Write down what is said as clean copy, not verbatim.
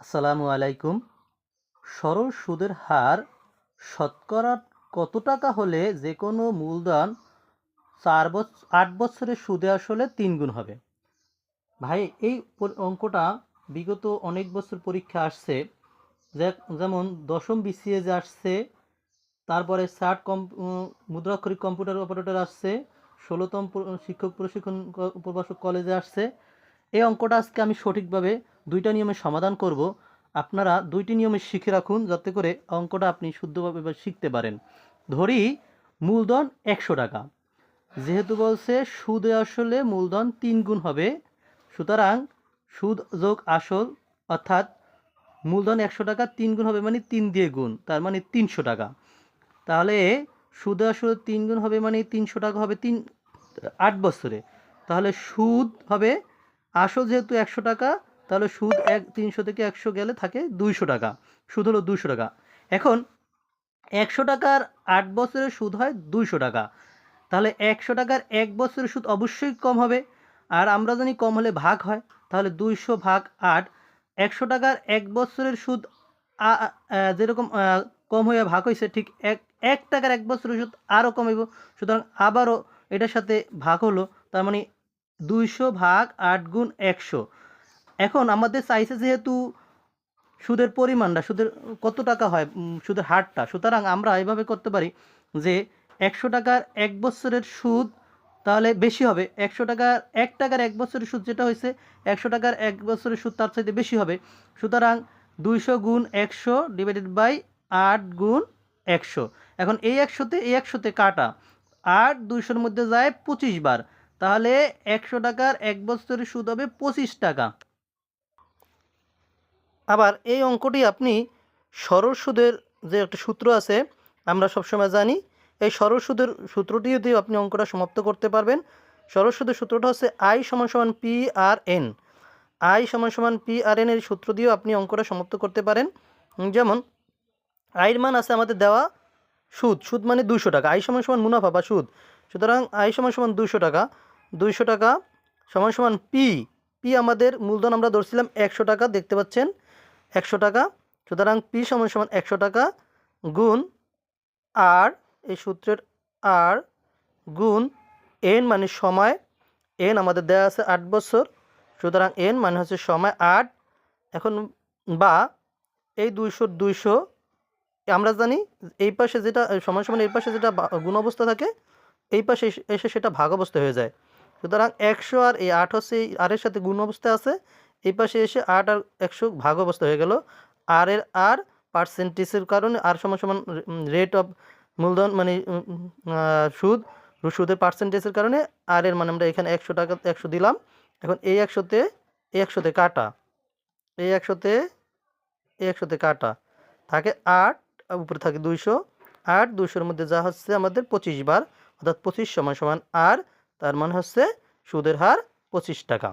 আসসালামু আলাইকুম। সরল সুদের হার শতকরা কত টাকা হলে যে কোনো মূলধন 8 বছরের সুদে আসলে 3 গুণ হবে? ভাই এই অঙ্কটা বিগত অনেক বছর পরীক্ষা আসছে, যেমন দশম বিসিএস আসছে, তারপরে স্যাট মুদ্রাক্ষরিক কম্পিউটার অপারেটর আসছে, 16তম শিক্ষক প্রশিক্ষণ প্রভাষক কলেজে আসছে। এই অঙ্কটা আজকে আমি সঠিকভাবে দুইটা নিয়মের সমাধান করব। আপনারা দুইটি নিয়মে শিখে রাখুন যাতে করে অঙ্কটা আপনি শুদ্ধভাবে শিখতে পারেন। ধরি মূলধন 100 টাকা, যেহেতু বলছে সুদে আসলে মূলধন 3 গুণ হবে, সুতরাং সুদ যোগ আসল অর্থাৎ মূলধন 100 টাকা 3 গুণ হবে মানে 3 দিয়ে গুণ, তার মানে 300 টাকা। তাহলে সুদে আসলে 3 গুণ হবে মানে 300 টাকা হবে 8 বছরে। তাহলে সুদ হবে, আসল যেহেতু 100 টাকা, তাহলে সুদ 300 থেকে 100 গেলে থাকে 200 টাকা। সুদ হলো 200 টাকা। এখন 100 টাকার 8 বছরের সুদ হয় 200 টাকা। তাহলে 100 টাকার 1 বছরের সুদ অবশ্যই কম হবে। আর আমরা জানি কম হলে ভাগ হয়। তাহলে 200 ভাগ 8। 100 টাকার 1 বছরের সুদ যেরকম কম হয়ে ভাগ হয়েছে, ঠিক 1 টাকার 1 বছরের সুদ আরও কমাইব। সুতরাং আবারও এটার সাথে ভাগ হলো, তার মানে 200 ভাগ 8 গুণ 100। এখন আমাদের চাইছে যেহেতু সুদের পরিমাণটা, সুদের কত টাকা হয়, সুদের হারটা, সুতরাং আমরা এভাবে করতে পারি যে 100 টাকার 1 বছরের সুদ তাহলে বেশি হবে। 100 টাকার 1 টাকার 1 বছরের সুদ যেটা হয়েছে, 100 টাকার 1 বছরের সুদ তার চাইতে বেশি হবে। সুতরাং 200 গুণ 100 ডিভাইডেড বাই 8 গুণ 100। এখন এই 100তে কাটা, 8 200-র মধ্যে যায় 25 বার, তাহলে 100 টাকার 1 বছরের সুদ হবে 25 টাকা। আবার এই অঙ্কটি আপনি সরল সুদের যে একটা সূত্র আছে, আমরা সবসময় জানি, এই সরল সুদের সূত্রটি দিয়ে আপনি অঙ্কটা সমাপ্ত করতে পারবেন। সরল সুদের সূত্রটা হচ্ছে আই সমান সমান পি আর এন। আই সমান সমান পি আর এন এর সূত্র দিয়েও আপনি অঙ্কটা সমাপ্ত করতে পারেন। যেমন আইয়ের মান আছে আমাদের দেওয়া, সুদ মানে 200 টাকা, আই সমান সমান মুনাফা বা সুদ। সুতরাং আই সমান সমান 200 টাকা, 200 টাকা সমান সমান পি। পি আমাদের মূলধন আমরা ধরছিলাম 100 টাকা, দেখতে পাচ্ছেন 100 টাকা। সুতরাং পি সমান সমান 100 টাকা গুণ আর, এই সূত্রের আর, গুণ এন মানে সময়। এন আমাদের দেওয়া আছে 8 বছর, সুতরাং এন মানে হচ্ছে সময় 8। এখন বা এই 200 আমরা জানি এই পাশে যেটা সমান সমান, এই পাশে যেটা গুণ অবস্থা থাকে, এই পাশে এসে সেটা ভাগ অবস্থা হয়ে যায়। সুতরাং 100 আর এই 8 হচ্ছে এই আরের সাথে গুণ অবস্থায় আছে, এই পাশে এসে 8 আর 100 ভাগ অবস্থা হয়ে গেল। আর এর আর পার্সেন্টেজের কারণে, আর সমান সমান রেট অফ মূলধন মানে সুদের পার্সেন্টেজের কারণে আর এর মানে আমরা এখানে 100 টাকা 100 দিলাম। এখন এই 100তে কাটা, এই 100তে কাটা থাকে 8, উপরে থাকে 200। 8 200-র মধ্যে যা হচ্ছে আমাদের 25 বার, অর্থাৎ 25 সমান সমান আর, তার মানে হচ্ছে সুদের হার 25 টাকা।